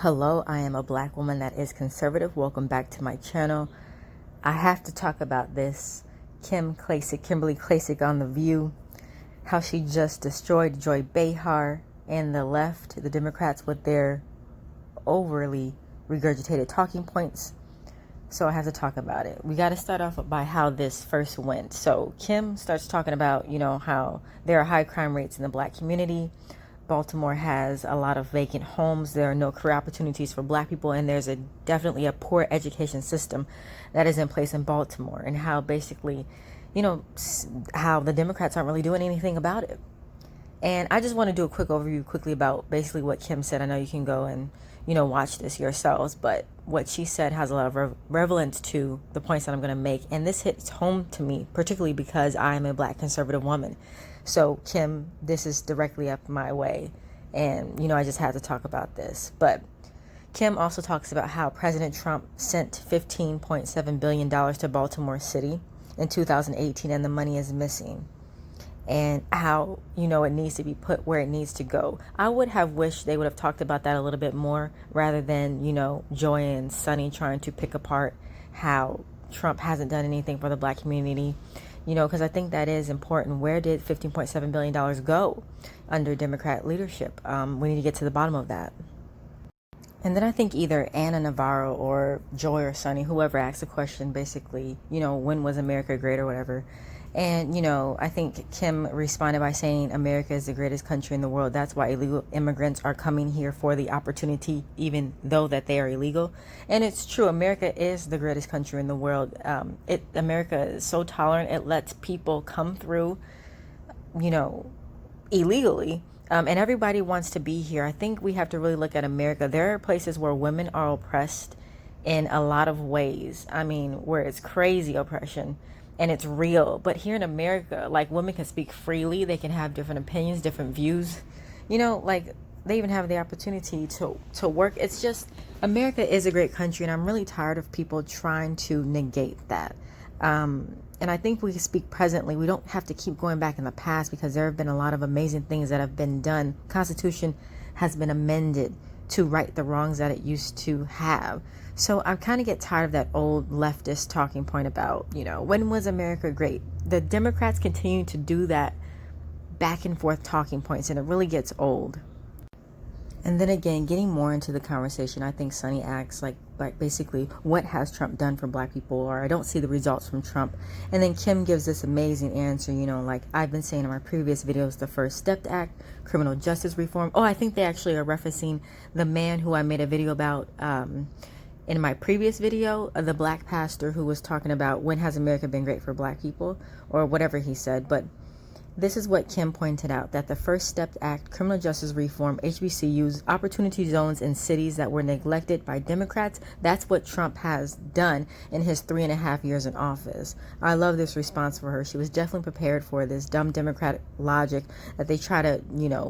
Hello, I am a black woman that is conservative. Welcome back to my channel. I have to talk about this Kimberly Klacik on The View, how she just destroyed Behar and the left, the Democrats, with their overly regurgitated talking points. So I have to talk about it. We got to start off by how this first went. So Kim starts talking about, how there are high crime rates in the black community. Baltimore has a lot of vacant homes. There are no career opportunities for black people, and there's definitely a poor education system that is in place in Baltimore, and how basically, how the Democrats aren't really doing anything about it. And I just want to do a quick overview quickly about basically what Kim said. I know you can go and, watch this yourselves, but what she said has a lot of relevance to the points that I'm going to make. And this hits home to me, particularly because I am a black conservative woman. So Kim, this is directly up my way. And, I just had to talk about this. But Kim also talks about how President Trump sent $15.7 billion to Baltimore City in 2018, and the money is missing. And how, it needs to be put where it needs to go. I would have wished they would have talked about that a little bit more, rather than, Joy and Sunny trying to pick apart how Trump hasn't done anything for the black community. Because I think that is important. Where did $15.7 billion go under Democrat leadership? We need to get to the bottom of that. And then I think either Anna Navarro or Joy or Sunny, whoever asked the question, basically, when was America great or whatever. And, I think Kim responded by saying America is the greatest country in the world. That's why illegal immigrants are coming here, for the opportunity, even though that they are illegal. And it's true. America is the greatest country in the world. America is so tolerant. It lets people come through, illegally. And everybody wants to be here. I think we have to really look at America. There are places where women are oppressed in a lot of ways. I mean, where it's crazy oppression. And it's real. But here in America, women can speak freely. They can have different opinions, different views. They even have the opportunity to work. It's just, America is a great country, and I'm really tired of people trying to negate that. And I think we speak presently. We don't have to keep going back in the past, because there have been a lot of amazing things that have been done. Constitution has been amended to right the wrongs that it used to have. So I kind of get tired of that old leftist talking point about, when was America great? The Democrats continue to do that back and forth talking points, and it really gets old. And then again, getting more into the conversation, I think Sunny asks, basically, what has Trump done for black people? Or I don't see the results from Trump. And then Kim gives this amazing answer, like I've been saying in my previous videos, the First Step Act, criminal justice reform. Oh, I think they actually are referencing the man who I made a video about in my previous video, the black pastor who was talking about when has America been great for black people, or whatever he said. But this is what Kim pointed out, that the First Step Act, criminal justice reform, HBCUs, opportunity zones in cities that were neglected by Democrats. That's what Trump has done in his 3.5 years in office. I love this response for her. She was definitely prepared for this dumb Democratic logic that they try to,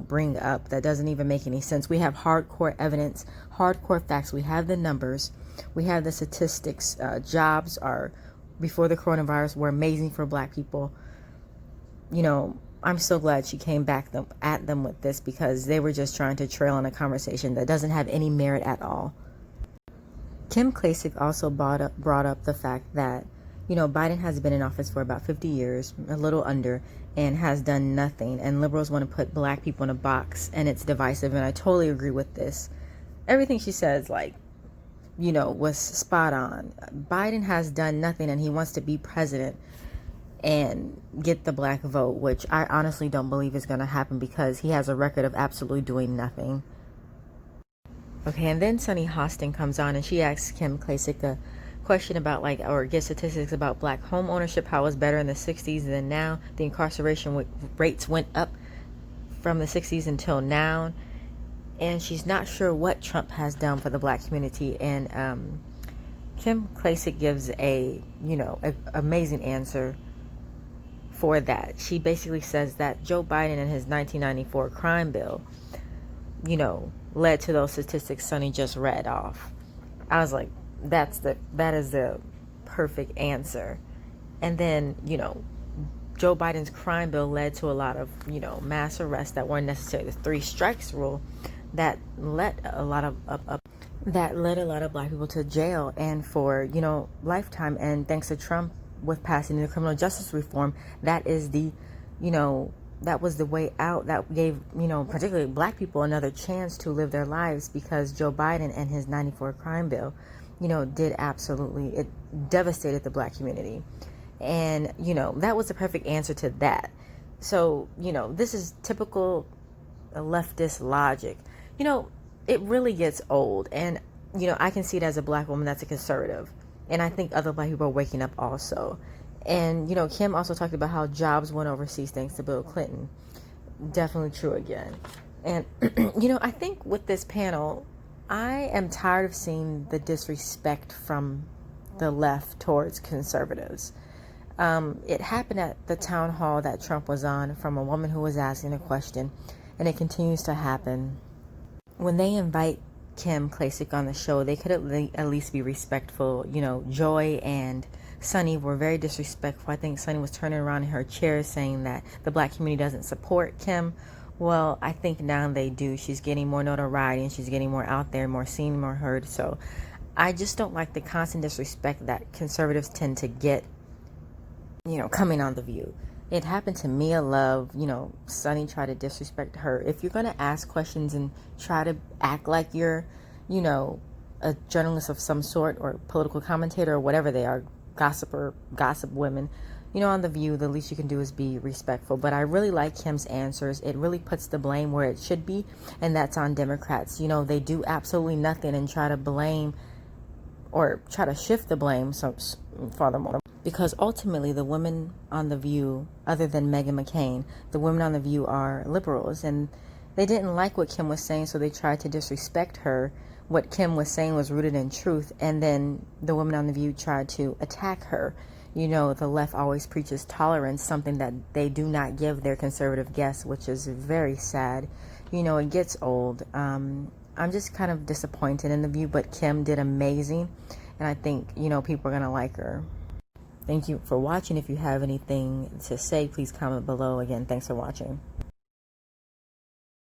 bring up that doesn't even make any sense. We have hardcore evidence, hardcore facts. We have the numbers. We have the statistics. Jobs are, before the coronavirus, were amazing for black people. I'm so glad she came back at them with this, because they were just trying to trail on a conversation that doesn't have any merit at all. Kim Klacik also brought up the fact that, Biden has been in office for about 50 years, a little under, and has done nothing. And liberals want to put black people in a box, and it's divisive. And I totally agree with this. Everything she says, was spot on. Biden has done nothing, and he wants to be president and get the black vote, which I honestly don't believe is going to happen, because he has a record of absolutely doing nothing. Okay, and then Sunny Hostin comes on, and she asks Kim Klacik a question about, or gives statistics about black home ownership, how it was better in the 60s than now. The incarceration rates went up from the 60s until now, and she's not sure what Trump has done for the black community. And Kim Klacik gives a amazing answer for that. She basically says that Joe Biden and his 1994 crime bill, led to those statistics Sunny just read off. I was like, that is the perfect answer. And then, Joe Biden's crime bill led to a lot of, mass arrests that weren't necessary. The 3 strikes rule that let a lot of that led a lot of black people to jail and for, lifetime. And thanks to Trump with passing the criminal justice reform, that is the, that was the way out that gave, particularly black people another chance to live their lives, because Joe Biden and his 94 crime bill, did absolutely, it devastated the black community. And, that was the perfect answer to that. So, this is typical leftist logic. It really gets old. And, I can see it as a black woman that's a conservative. And I think other black people are waking up also. And, Kim also talked about how jobs went overseas thanks to Bill Clinton. Definitely true again. And, I think with this panel, I am tired of seeing the disrespect from the left towards conservatives. It happened at the town hall that Trump was on from a woman who was asking a question, and it continues to happen. When they invite Kim Klacik on the show, they could at least be respectful. Joy and Sunny were very disrespectful. I think Sunny was turning around in her chair saying that the black community doesn't support Kim. Well, I think now they do. She's getting more notoriety and she's getting more out there, more seen, more heard. So I just don't like the constant disrespect that conservatives tend to get, coming on The View. It happened to Mia Love. Sunny tried to disrespect her. If you're going to ask questions and try to act like you're, a journalist of some sort or political commentator or whatever they are, gossip women, on The View, the least you can do is be respectful. But I really like Kim's answers. It really puts the blame where it should be, and that's on Democrats. They do absolutely nothing and try to blame or try to shift the blame furthermore. Because ultimately, the women on The View, other than Meghan McCain, the women on The View are liberals. And they didn't like what Kim was saying, so they tried to disrespect her. What Kim was saying was rooted in truth. And then the women on The View tried to attack her. The left always preaches tolerance, something that they do not give their conservative guests, which is very sad. It gets old. I'm just kind of disappointed in The View, but Kim did amazing. And I think, people are going to like her. Thank you for watching. If you have anything to say, please comment below. Again, thanks for watching.